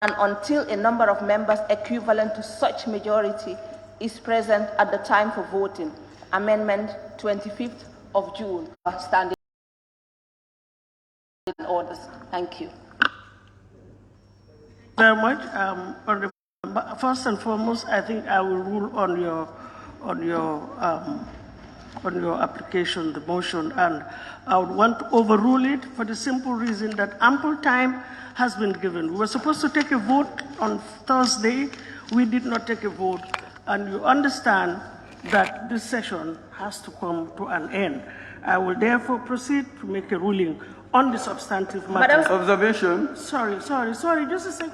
and until a number of members equivalent to such majority is present at the time for voting. Amendment 25th of June. Standing orders. Thank you. Very much. First and foremost, I think I will rule on your application, the motion, and I would want to overrule it for the simple reason that ample time has been given. We were supposed to take a vote on Thursday. We did not take a vote, and you understand that this session has to come to an end. I will therefore proceed to make a ruling on the substantive matter. Observation. Sorry, just a second.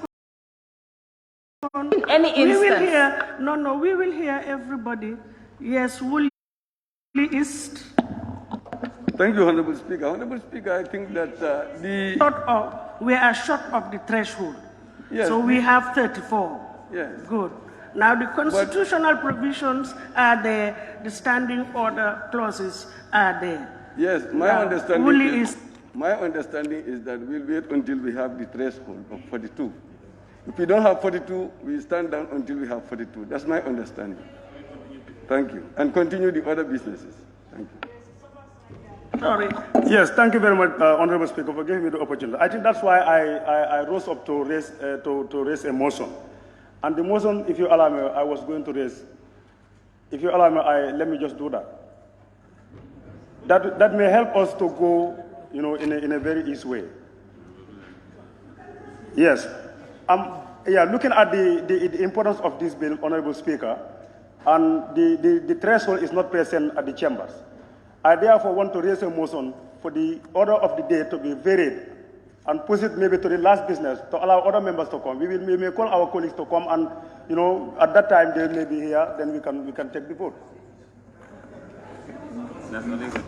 Any instance. We will hear, we will hear everybody. Yes, Woolly East. Thank you, Honorable Speaker. Honorable Speaker, I think that we are short of the threshold. Yes. So we have 34. Yes. Good. Now the constitutional provisions are there, the standing order clauses are there. Yes, my understanding is that we'll wait until we have the threshold of 42. If we don't have 42, we stand down until we have 42. That's my understanding. Thank you. And continue the other businesses. Thank you. Sorry. Yes, thank you very much, Honorable Speaker, for giving me the opportunity. I think that's why I rose up to raise a motion. And the motion, if you allow me, I was going to raise. If you allow me, let me just do that. That may help us to go, in a very easy way. Yes. Looking at the importance of this bill, Honorable Speaker, and the threshold is not present at the chambers. I therefore want to raise a motion for the order of the day to be varied and push it maybe to the last business to allow other members to come. We may call our colleagues to come, and at that time they may be here. Then we can take the vote. That's not good.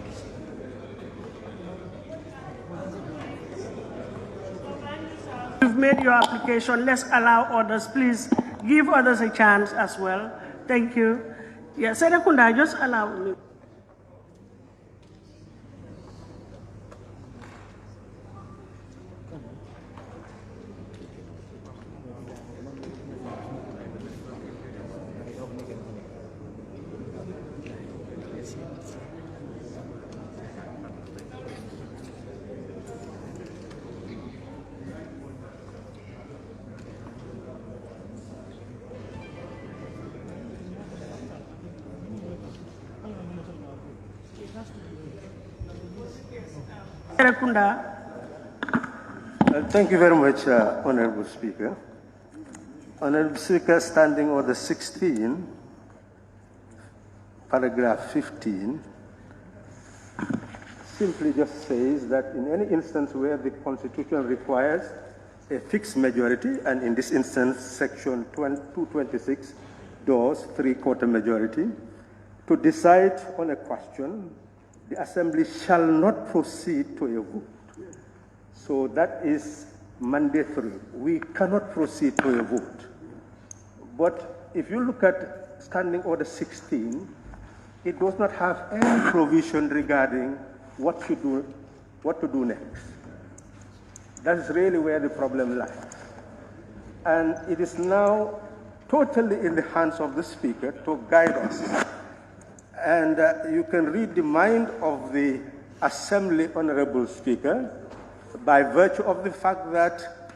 You've made your application. Let's allow others. Please give others a chance as well. Thank you. Yeah, Sedekunda, just allow me. Thank you very much, Honorable Speaker. Honorable Speaker, Standing Order 16, paragraph 15, simply just says that in any instance where the Constitution requires a fixed majority, and in this instance, Section 226 does 3/4 majority, to decide on a question, the Assembly shall not proceed to a vote. So that is mandatory. We cannot proceed to a vote. But if you look at Standing Order 16, it does not have any provision regarding what to do next. That's really where the problem lies. And it is now totally in the hands of the Speaker to guide us. And you can read the mind of the Assembly, Honorable Speaker, by virtue of the fact that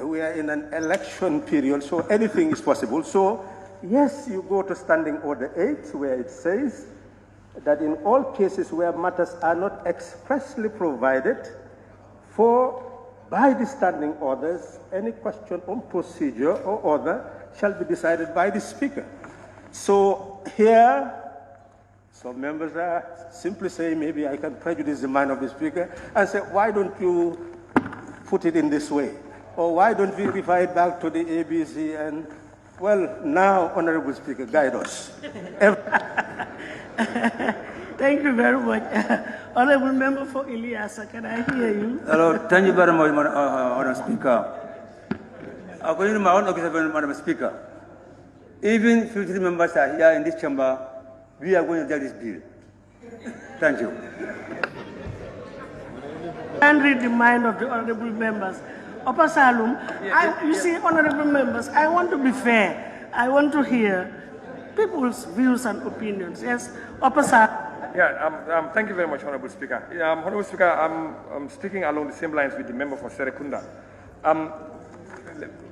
we are in an election period, so anything is possible. So, yes, you go to Standing Order 8, where it says that in all cases where matters are not expressly provided for by the standing orders, any question on procedure or other shall be decided by the Speaker. So here, some members are simply saying, maybe I can prejudice the mind of the Speaker and say, why don't you put it in this way? Or why don't we refer it back to the ABC? And, well, now, Honorable Speaker, guide us. Thank you very much. Honorable Member for 𝗪𝗧, can I hear you? Hello, thank you very much, Honorable Speaker. According to my own observation, Madam Speaker, even 53 members are here in this chamber, we are going to take this bill. Thank you. And read the mind of the honorable members. 𝗯𝗶𝗹𝗹, you see, honorable members, I want to be fair. I want to hear people's views and opinions. Yes, 𝗯𝗶𝗹𝗹. Yeah, thank you very much, Honorable Speaker. Honorable Speaker, I'm speaking along the same lines with the member for Serekunda.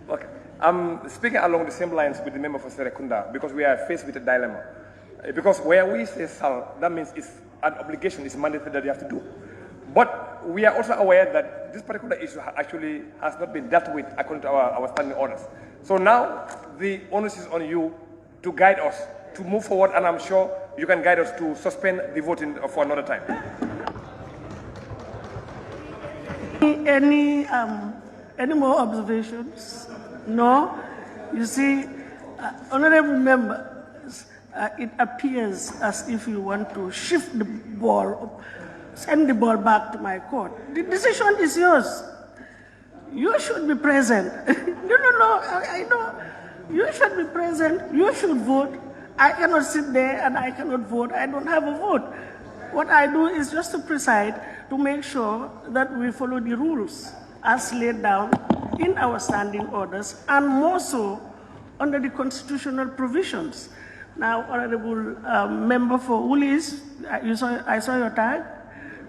Okay. I'm speaking along the same lines with the member for Serekunda because we are faced with a dilemma. Because where we say SAL, that means it's an obligation, it's mandatory that you have to do. But we are also aware that this particular issue actually has not been dealt with according to our standing orders. So now the onus is on you to guide us, to move forward, and I'm sure you can guide us to suspend the voting for another time. Any more observations? No? You see, honorable members, it appears as if you want to shift the ball, send the ball back to my court. The decision is yours. You should be present. No, I know. You should be present. You should vote. I cannot sit there and I cannot vote. I don't have a vote. What I do is just to preside to make sure that we follow the rules as laid down in our standing orders, and more so under the constitutional provisions. Now, honorable member for 𝗪𝗎, I saw your tag.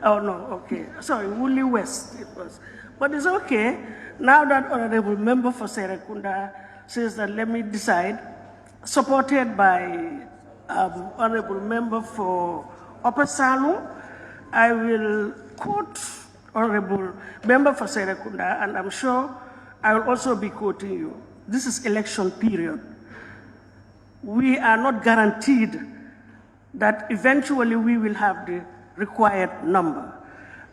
Oh no, okay. Sorry, 𝗪𝗎 West it was. But it's okay. Now that honorable member for Serekunda says that let me decide, supported by honorable member for 𝗯𝗶𝗹𝗹, I will quote honorable member for Serekunda, and I'm sure I will also be quoting you. This is election period. We are not guaranteed that eventually we will have the required number.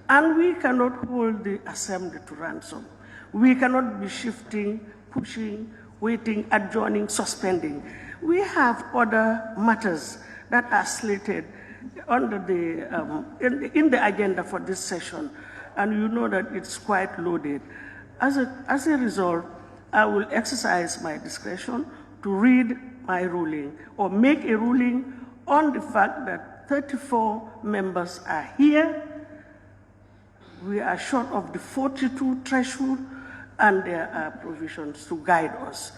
And we cannot hold the assembly to ransom. We cannot be shifting, pushing, waiting, adjourning, suspending. We have other matters that are slated under in the agenda for this session, and you know that it's quite loaded. As a result, I will exercise my discretion to read my ruling or make a ruling on the fact that 34 members are here. We are short of the 42 threshold, and there are provisions to guide us.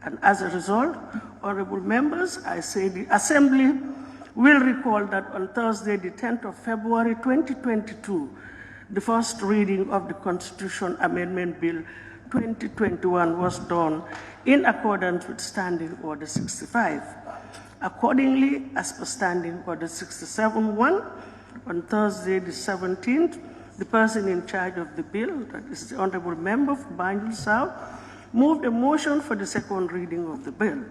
And as a result, honorable members, I say the Assembly will recall that on Thursday, the 10th of February 2022, the first reading of the Constitution Amendment Bill 2021 was done in accordance with Standing Order 65. Accordingly, as per Standing Order 67-1, on Thursday the 17th, the person in charge of the bill, that is the Honorable Member for Banjul South, moved a motion for the second reading of the bill.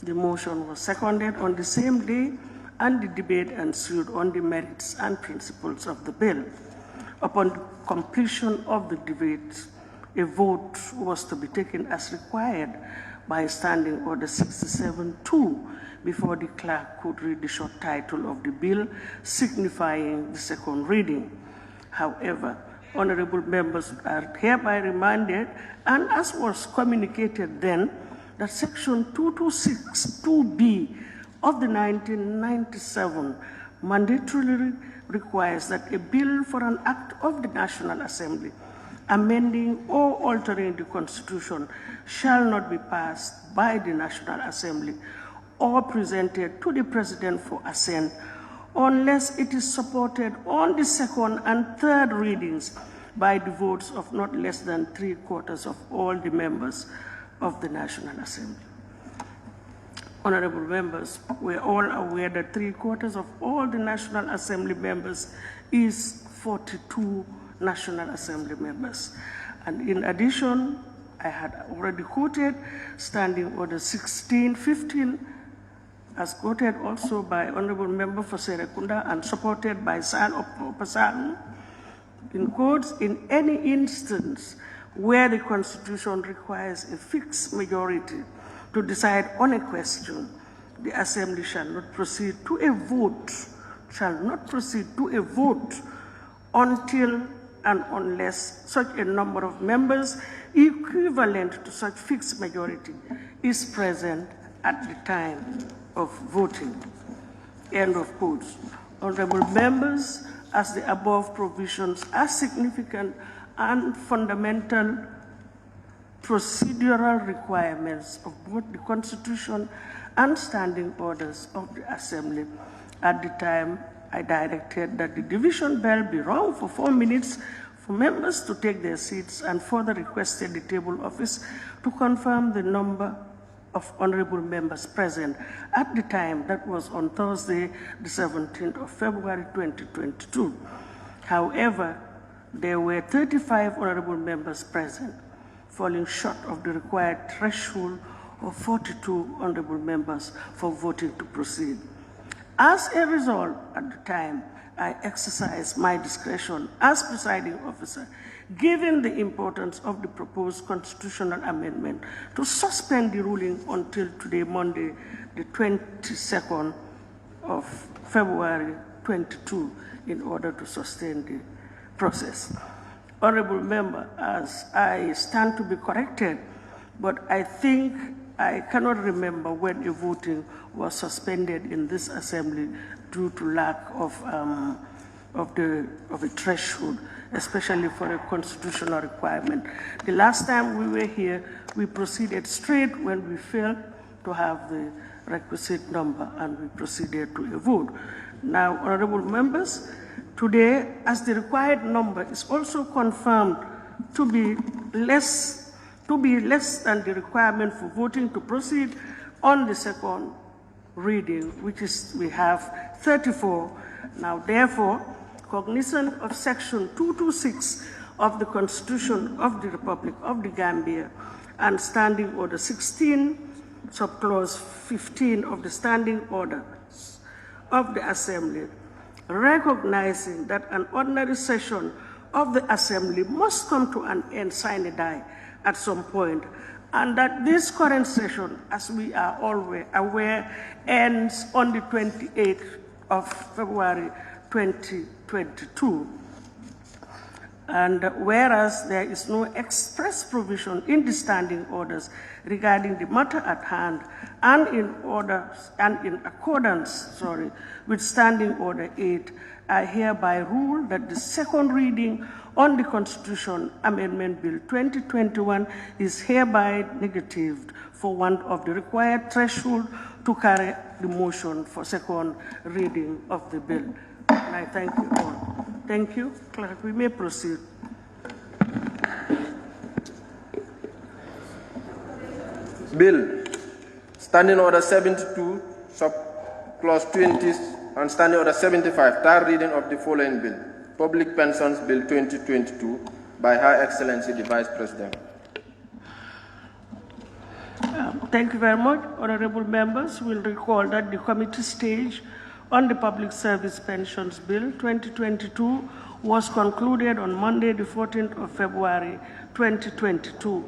The motion was seconded on the same day, and the debate ensued on the merits and principles of the bill. Upon completion of the debate, a vote was to be taken as required by Standing Order 67-2 before the clerk could read the short title of the bill signifying the second reading. However, honorable members are hereby reminded, and as was communicated then, that Section 226(2)(b) of the 1997 mandatorily requires that a bill for an act of the National Assembly amending or altering the Constitution shall not be passed by the National Assembly or presented to the President for assent unless it is supported on the second and third readings by the votes of not less than 3/4 of all the members of the National Assembly. Honorable members, we're all aware that 3/4 of all the National Assembly members is 42 National Assembly members. And in addition, I had already quoted Standing Order 1615, as quoted also by Honorable Member for Serekunda and supported by 𝗪𝗋𝗋, in quotes, in any instance where the Constitution requires a fixed majority to decide on a question, the Assembly shall not proceed to a vote, until and unless such a number of members equivalent to such fixed majority is present at the time of voting. End of quotes. Honorable members, as the above provisions are significant and fundamental procedural requirements of both the Constitution and standing orders of the Assembly. At the time, I directed that the division bell be rung for 4 minutes for members to take their seats, and further requested the table office to confirm the number of honorable members present at the time. That was on Thursday, the 17th of February, 2022. However, there were 35 honorable members present, falling short of the required threshold of 42 honorable members for voting to proceed. As a result, at the time, I exercised my discretion as presiding officer, given the importance of the proposed constitutional amendment, to suspend the ruling until today, Monday, the 22nd of February 22, in order to sustain the process. Honorable member, as I stand to be corrected, but I think I cannot remember when a voting was suspended in this assembly due to lack of a threshold, especially for a constitutional requirement. The last time we were here, we proceeded straight when we failed to have the requisite number, and we proceeded to a vote. Now, honorable members, today, as the required number is also confirmed to be less than the requirement for voting to proceed on the second reading, which is, we have 34. Now, therefore, cognizant of Section 226 of the Constitution of the Republic of the Gambia and Standing Order 16, subclause 15 of the Standing Orders of the Assembly, recognizing that an ordinary session of the Assembly must come to an end sine die at some point, and that this current session, as we are all aware, ends on the 28th of February 2022. And whereas there is no express provision in the standing orders regarding the matter at hand, and in accordance with Standing Order 8, I hereby rule that the second reading on the Constitution Amendment Bill 2021 is hereby negatived for want of the required threshold to carry the motion for second reading of the bill. And I thank you all. Thank you. Clerk, we may proceed. Bill, Standing Order 72, Clause 20, and Standing Order 75, third reading of the following bill, Public Pensions Bill 2022, by Her Excellency the Vice President. Thank you very much. Honorable members will recall that the committee stage on the Public Service Pensions Bill 2022 was concluded on Monday, the 14th of February 2022.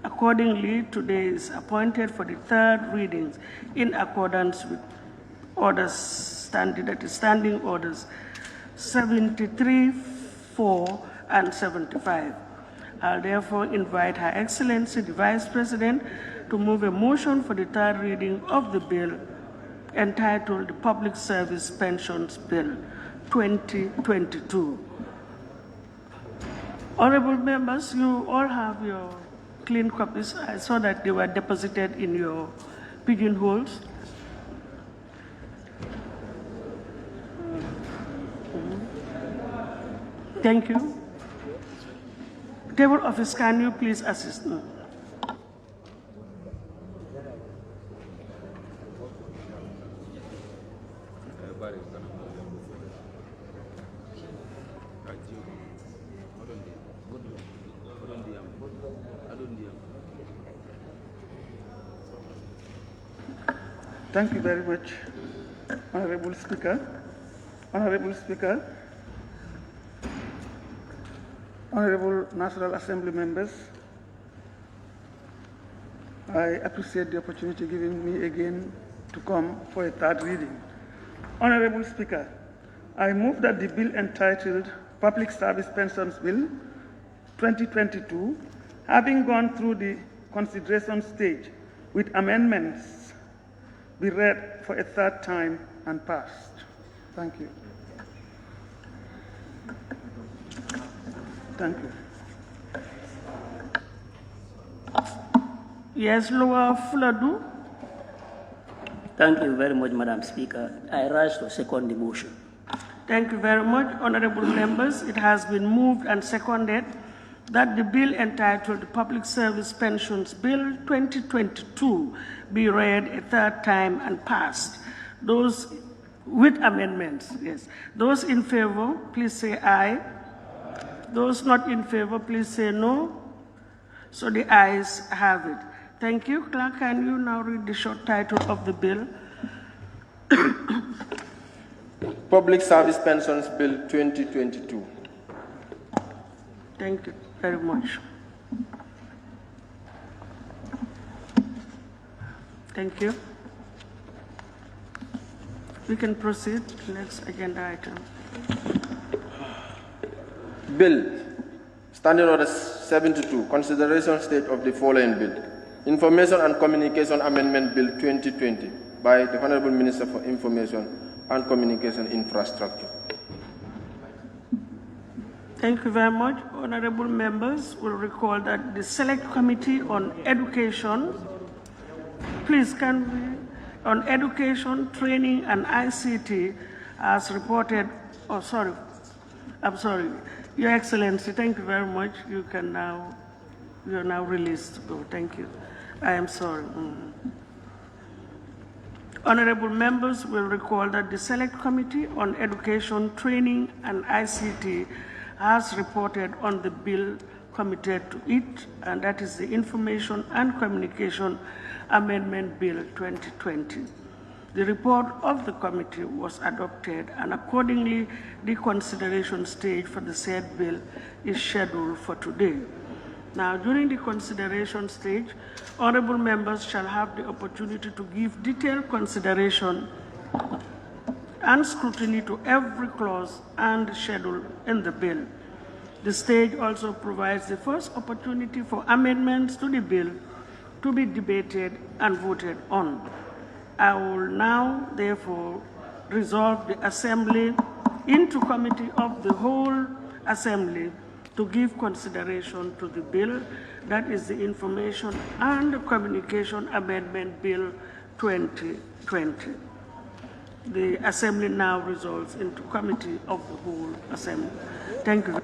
Accordingly, today is appointed for the third readings in accordance with orders standing orders 73, 4, and 75. I'll therefore invite Her Excellency the Vice President to move a motion for the third reading of the bill entitled the Public Service Pensions Bill 2022. Honorable members, you all have your clean copies. I saw that they were deposited in your pigeonholes. Thank you. Table office, can you please assist me? Thank you very much, Honorable Speaker. Honorable Speaker, Honorable National Assembly members, I appreciate the opportunity given me again to come for a third reading. Honorable Speaker, I move that the bill entitled Public Service Pensions Bill 2022, having gone through the consideration stage with amendments, be read for a third time and passed. Thank you. Thank you. Yes, 𝗯𝗶𝗹𝗹. Thank you very much, Madam Speaker. I rise to second the motion. Thank you very much, honorable members. It has been moved and seconded that the bill entitled Public Service Pensions Bill 2022 be read a third time and passed. Those with amendments, yes. Those in favor, please say aye. Those not in favor, please say no. So the ayes have it. Thank you. Clerk, can you now read the short title of the bill? Public Service Pensions Bill 2022. Thank you very much. Thank you. We can proceed to the next agenda item. Bill, Standing Order 72, consideration stage of the following bill. Information and Communication Amendment Bill 2020 by the Honorable Minister for Information and Communication Infrastructure. Thank you very much. Honorable members will recall that the Select Committee on Education, please can we, on Education, Training and ICT as reported, oh sorry, I'm sorry, Your Excellency, thank you very much. You can now, you are now released to go. Thank you. I am sorry. Honorable members will recall that the Select Committee on Education, Training and ICT has reported on the bill committed to it, and that is the Information and Communication Amendment Bill 2020. The report of the committee was adopted, and accordingly, the consideration stage for the said bill is scheduled for today. Now, during the consideration stage, honorable members shall have the opportunity to give detailed consideration and scrutiny to every clause and schedule in the bill. The stage also provides the first opportunity for amendments to the bill to be debated and voted on. I will now, therefore, resolve the Assembly into Committee of the whole Assembly to give consideration to the bill, that is the Information and Communication Amendment Bill 2020. The Assembly now resolves into Committee of the whole Assembly. Thank you.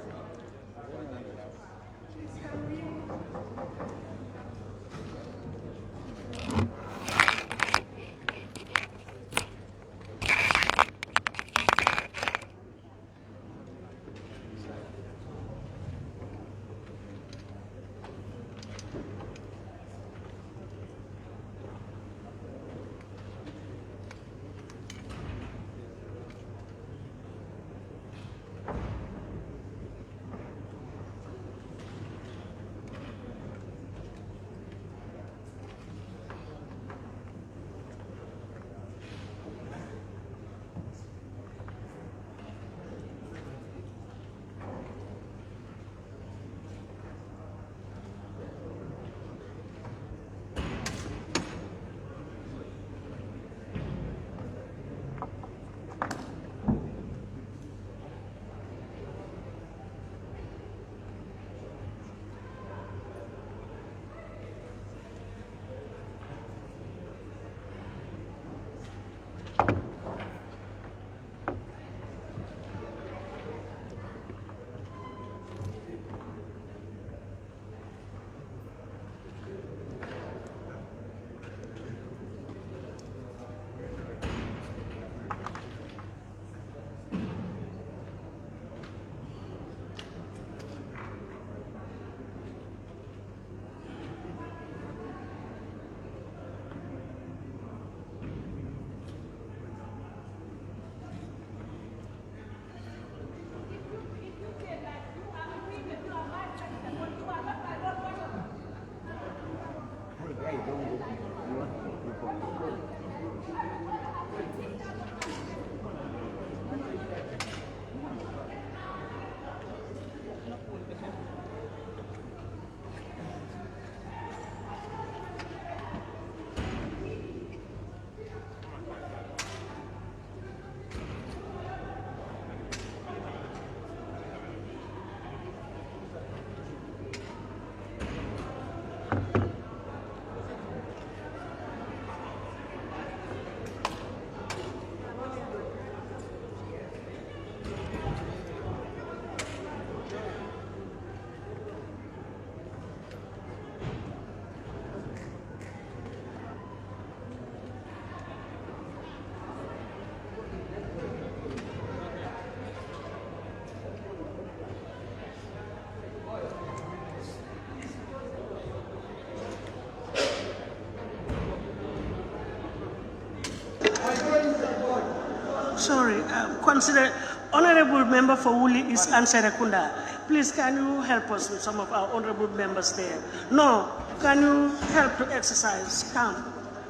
sorry. Consider, Honorable Member for Uli is 𝗪𝗪𝗃𝗃. Please, can you help us with some of our honorable members there? No, can you help to exercise camp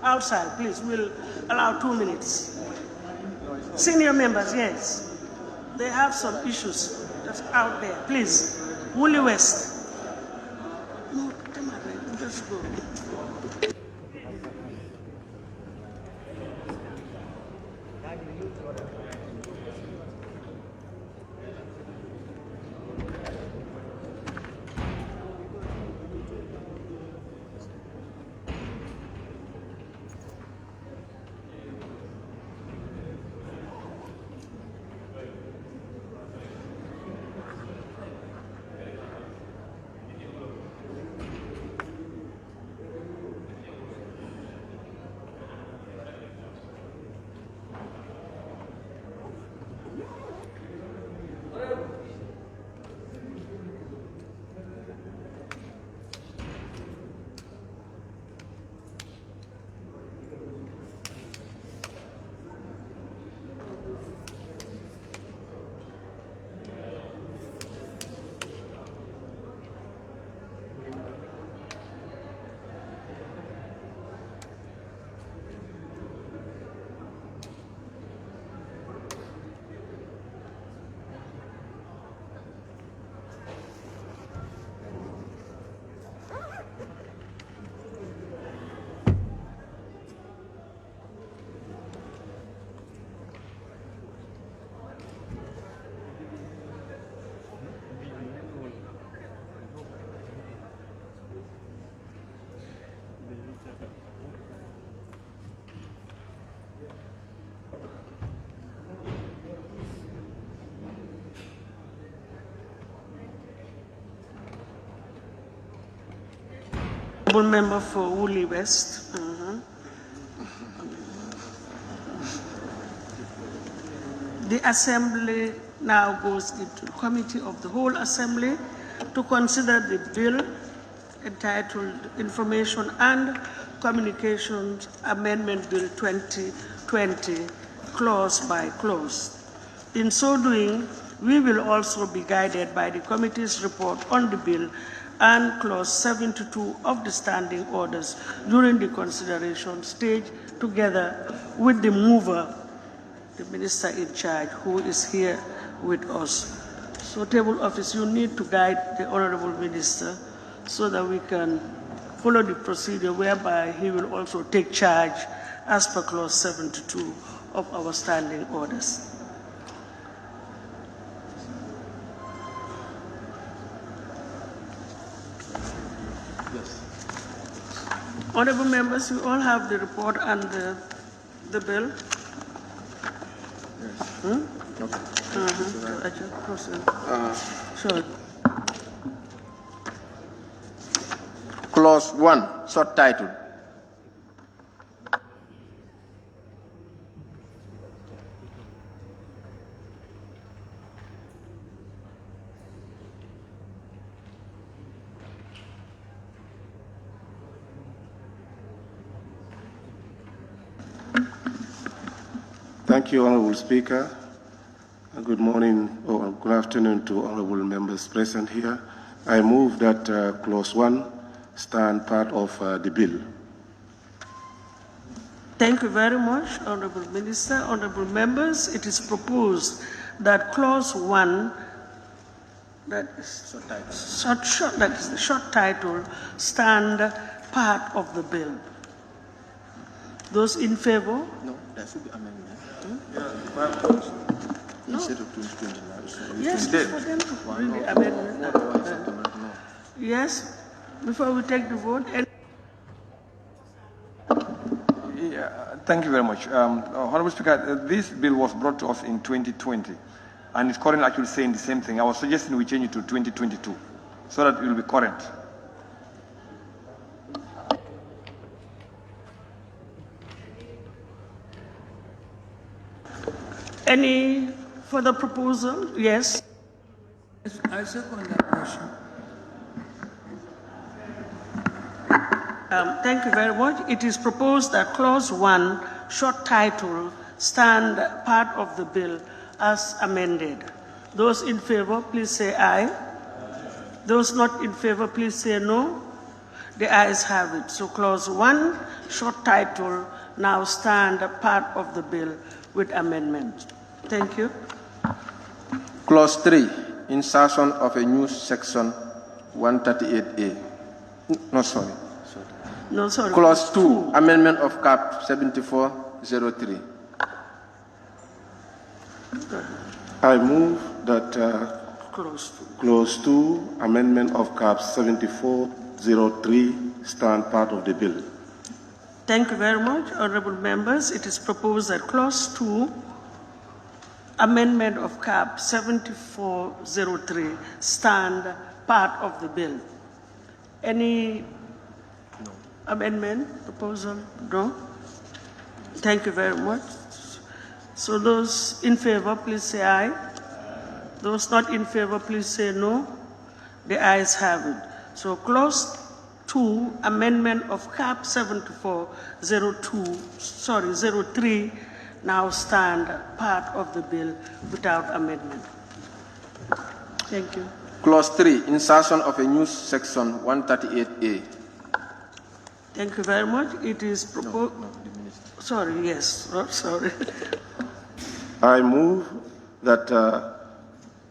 outside, please? We'll allow 2 minutes. Senior members, yes. They have some issues that's out there. Please, Woolly West. No, just go. Member for Woolly West. The Assembly now goes into the Committee of the Whole Assembly to consider the bill entitled Information and Communications Amendment Bill 2020, clause by clause. In so doing, we will also be guided by the committee's report on the bill and clause 72 of the standing orders during the consideration stage, together with the mover, the minister in charge, who is here with us. So, table office, you need to guide the honorable minister so that we can follow the procedure whereby he will also take charge as per clause 72 of our standing orders. Honorable members, you all have the report and the bill. Sure. Clause 1, short title. Thank you, Honorable Speaker. Good morning or good afternoon to honorable members present here. I move that clause 1 stand part of the bill. Thank you very much, Honorable Minister. Honorable members, it is proposed that clause 1, that is the short title, stand part of the bill. Those in favor? No, that should be amendment. No. Instead of 2029. Yes, for them to really amendment. Yes, before we take the vote. Thank you very much. Honorable Speaker, this bill was brought to us in 2020, and it's currently actually saying the same thing. I was suggesting we change it to 2022, so that it will be current. Any further proposal? Yes. I second that motion. Thank you very much. It is proposed that clause 1, short title, stand part of the bill as amended. Those in favor, please say aye. Those not in favor, please say no. The ayes have it. So clause 1, short title, now stand part of the bill with amendment. Thank you. Clause 3, insertion of a new section 138A. No, sorry. No, sorry. Clause 2, amendment of Cap 7403. I move that Clause 2, amendment of Cap 7403, stand part of the bill. Thank you very much, honorable members. It is proposed that Clause 2, amendment of Cap 7403, stand part of the bill. Any amendment, proposal? No? Thank you very much. So those in favor, please say aye. Those not in favor, please say no. The ayes have it. So Clause 2, amendment of Cap 7403, now stand part of the bill without amendment. Thank you. Clause 3, insertion of a new section 138A. Thank you very much. It is proposed. Sorry, yes. Oh, sorry. I move that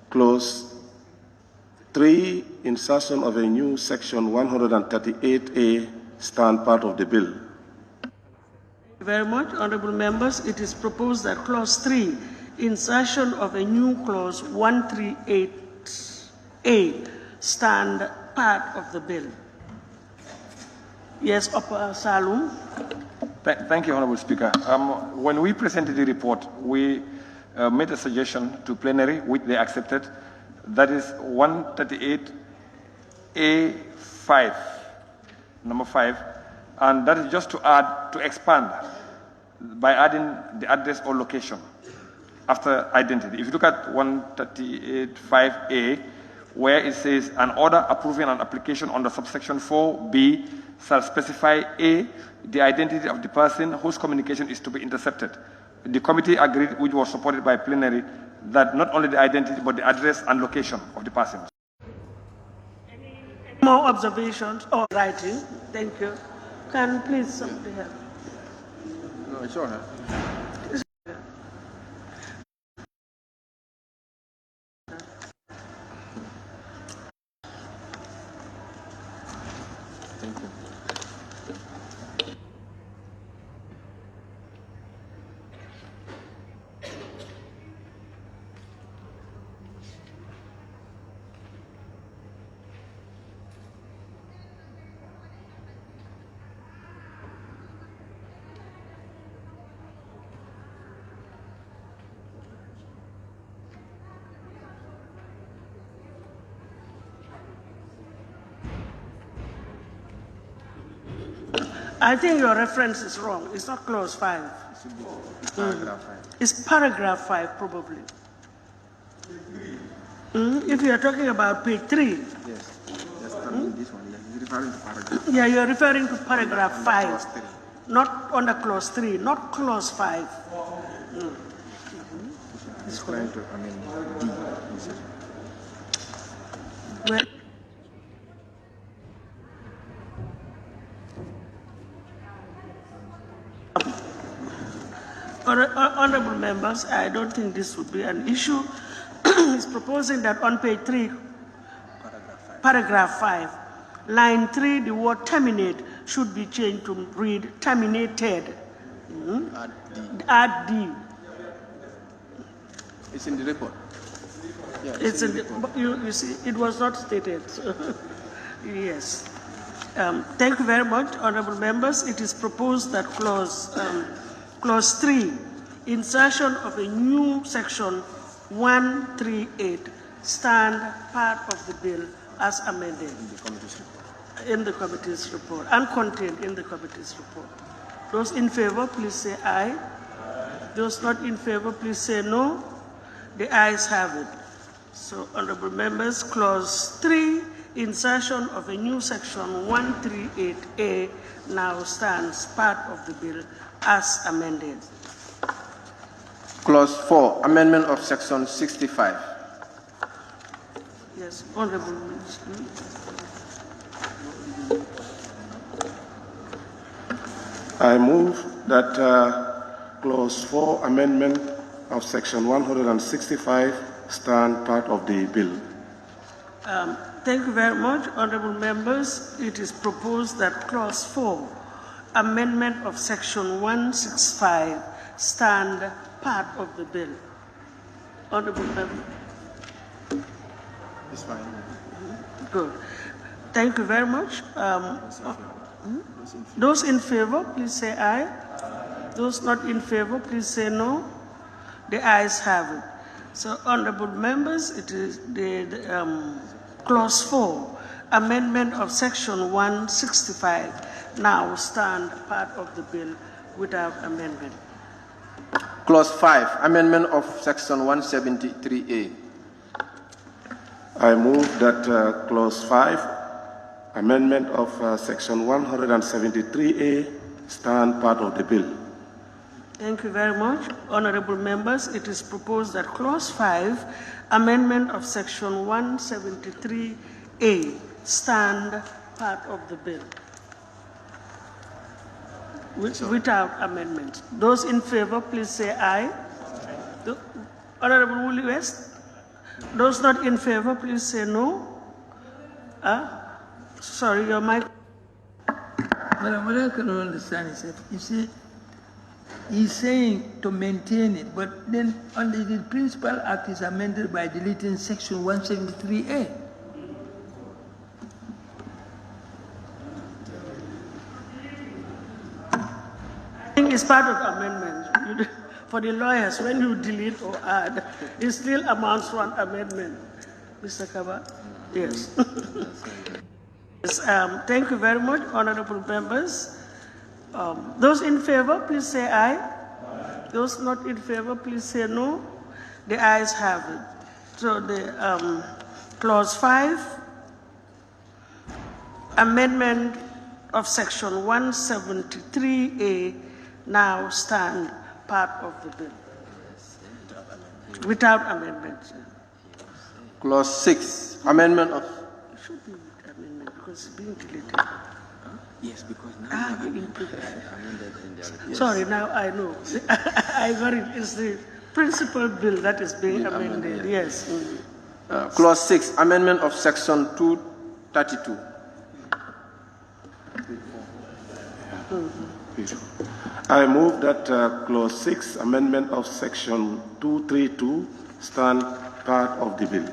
Clause 3, insertion of a new section 138A, stand part of the bill. Thank you very much, honorable members. It is proposed that Clause 3, insertion of a new clause 138A, stand part of the bill. Yes, Upper Salum. Thank you, Honorable Speaker. When we presented the report, we made a suggestion to plenary, which they accepted. That is 138A5, number 5, and that is just to add, to expand by adding the address or location after identity. If you look at 138.5A, where it says an order approving an application under subsection 4B shall specify A, the identity of the person whose communication is to be intercepted. The committee agreed, which was supported by plenary, that not only the identity but the address and location of the person. Any more observations or writing? Thank you. Can please somebody help? No, it's all right. Thank you. I think your reference is wrong. It's not clause 5. It's paragraph 5. It's paragraph 5, probably. If you are talking about page 3. Yes. Just this one. You're referring to paragraph. Yeah, you are referring to paragraph 5. Clause 3. Not under clause 3, not clause 5. It's trying to amend D. Well, honorable members, I don't think this would be an issue. It's proposing that on page 3, paragraph 5, line 3, the word terminate should be changed to read terminated. Add D. It's in the report. Yeah, It's in the, you see, it was not stated. Yes. Thank you very much, honorable members. It is proposed that clause 3, insertion of a new section 138, stand part of the bill as amended in the committee's report and contained in the committee's report. Those in favor, please say aye. Those not in favor, please say no. The ayes have it. So, honorable members, clause 3, insertion of a new section 138A, now stands part of the bill as amended. Clause 4, amendment of section 65. Yes, Honorable Minister. I move that Clause 4, amendment of Section 165, stand part of the bill. Thank you very much, honorable members. It is proposed that Clause 4, amendment of Section 165, stand part of the bill. Honorable member. It's fine. Good. Thank you very much. Those in favor, please say aye. Those not in favor, please say no. The ayes have it. So, honorable members, it is the Clause 4, amendment of Section 165, now stand part of the bill without amendment. Clause 5, amendment of section 173A. I move that Clause 5, amendment of Section 173A, stand part of the bill. Thank you very much. Honorable members, it is proposed that Clause 5, amendment of Section 173A, stand part of the bill without amendment. Those in favor, please say aye. Honorable Woolley West. Those not in favor, please say no. Sorry, your mic. Madam, what I can understand is that, you see, he's saying to maintain it, but then only the Principal Act is amended by deleting Section 173A. I think it's part of amendment. For the lawyers, when you delete or add, it still amounts to an amendment. Mr. Kaba? Yes. Yes, thank you very much, honorable members. Those in favor, please say aye. Those not in favor, please say no. The ayes have it. So the Clause 5, amendment of Section 173A now stand part of the bill without amendment. Clause 6, amendment of... It should be with amendment because it's being deleted. Yes, because now Sorry, now I know. I got it. It's the principal bill that is being amended. Yes. Clause 6, amendment of Section 232. I move that Clause 6, amendment of Section 232, stand part of the bill.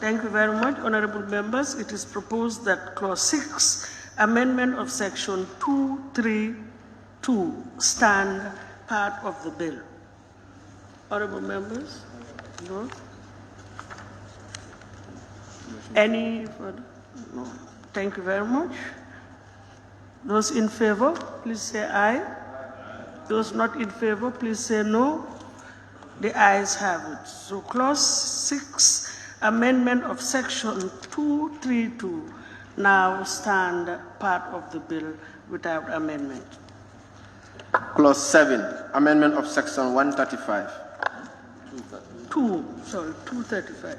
Thank you very much, honorable members. It is proposed that Clause 6, amendment of Section 232, stand part of the bill. Honorable members? No? Any further? No. Thank you very much. Those in favor, please say aye. Those not in favor, please say no. The ayes have it. So Clause 6, amendment of Section 232, now stand part of the bill without amendment. Clause 7, amendment of Section 135. 235.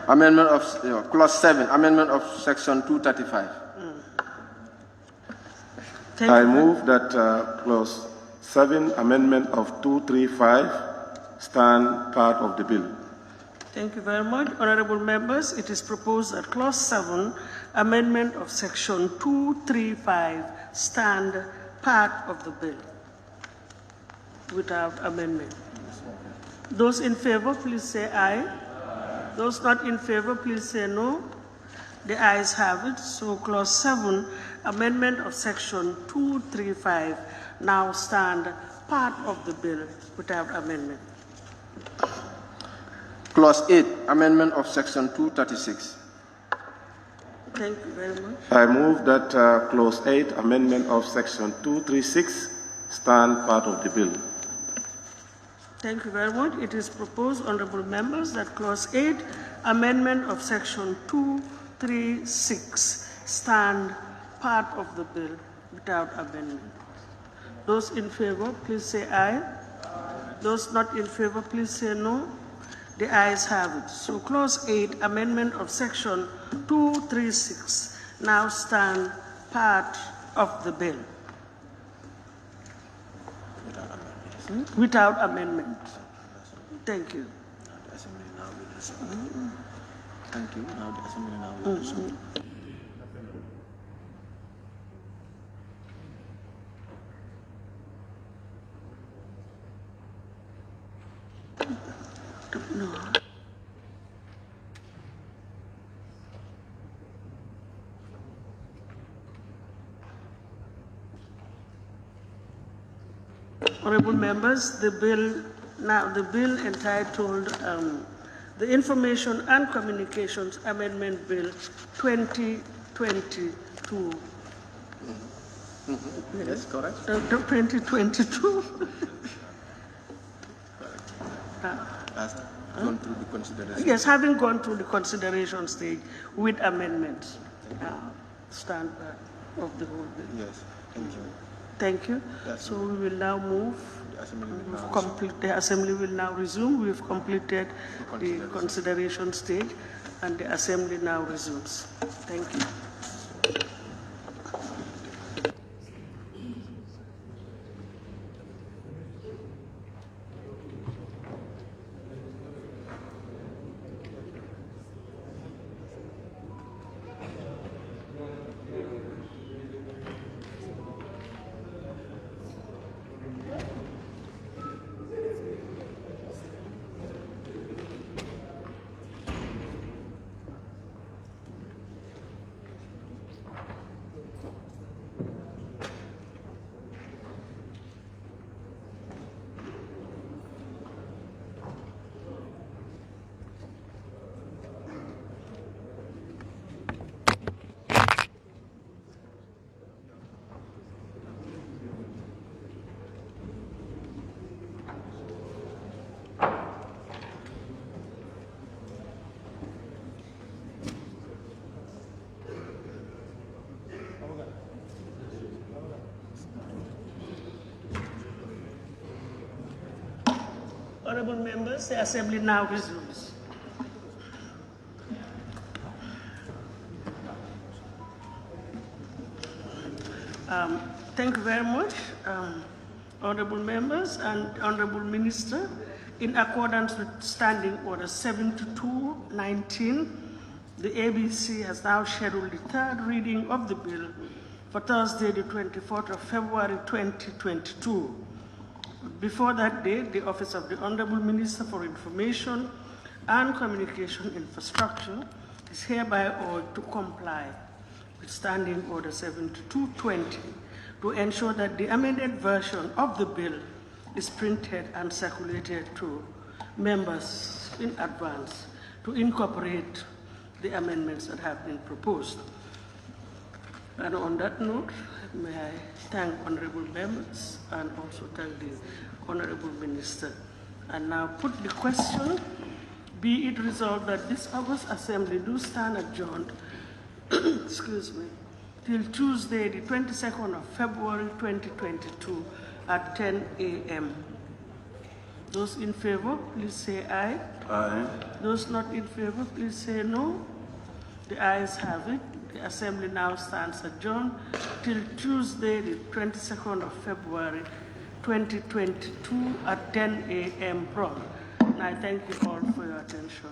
Amendment of Clause 7, amendment of Section 235. I move that Clause 7, amendment of 235, stand part of the bill. Thank you very much, honorable members. It is proposed that Clause 7, amendment of Section 235, stand part of the bill without amendment. Those in favor, please say aye. Those not in favor, please say no. The ayes have it. So Clause 7, amendment of Section 235, now stand part of the bill without amendment. Clause 8, amendment of Section 236. Thank you very much. I move that Clause 8, amendment of Section 236, stand part of the bill. Thank you very much. It is proposed, honorable members, that Clause 8, amendment of Section 236, stand part of the bill without amendment. Those in favor, please say aye. Those not in favor, please say no. The ayes have it. So Clause 8, amendment of Section 236, now stand part of the bill. Without amendment. Thank you. Thank you. Now the Assembly now will resume. No. Honorable members, the bill entitled the Information and Communications Amendment Bill 2022. Yes, correct. 2022. Has gone through the consideration. Yes, having gone through the consideration stage with amendments, stand back of the whole bill. Yes, thank you. Thank you. So we will now move. The Assembly will now resume. We've completed the consideration stage, and the Assembly now resumes. Thank you. Honorable members, the Assembly now resumes. Thank you very much, honorable members and honorable minister. In accordance with Standing Order 7219, the ABC has now scheduled the third reading of the bill for Thursday, the 24th of February 2022. Before that date, the Office of the Honorable Minister for Information and Communication Infrastructure is hereby ordered to comply with Standing Order 7220 to ensure that the amended version of the bill is printed and circulated to members in advance to incorporate the amendments that have been proposed. And on that note, may I thank honorable members and also thank the honorable minister. And now put the question, be it resolved that this August Assembly do stand adjourned, excuse me, till Tuesday, the 22nd of February 2022 at 10 a.m. Those in favor, please say aye. Aye. Those not in favor, please say no. The ayes have it. The Assembly now stands adjourned till Tuesday, the 22nd of February 2022 at 10 a.m. prompt. And I thank you all for your attention.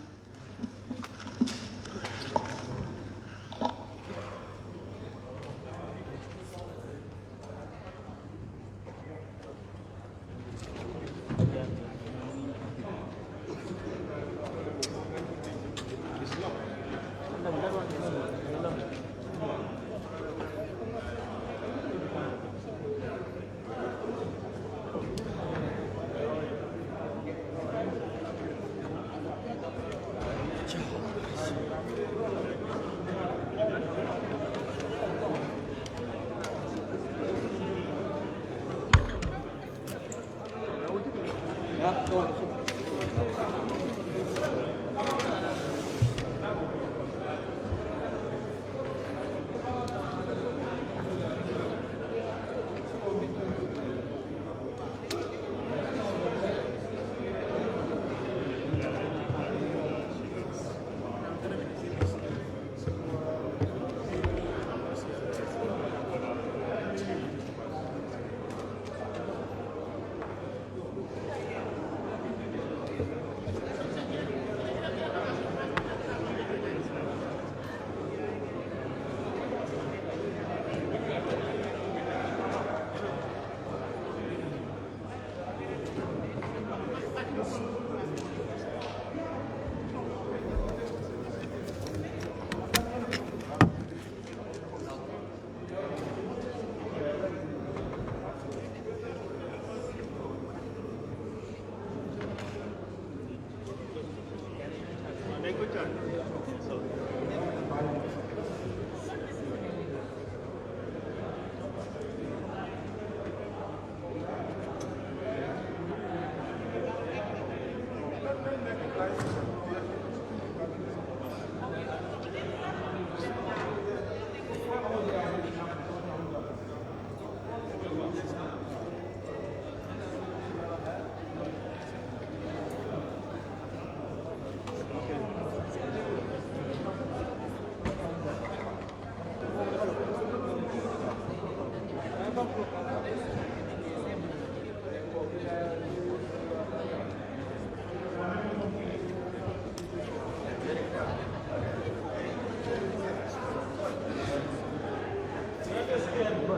Yes.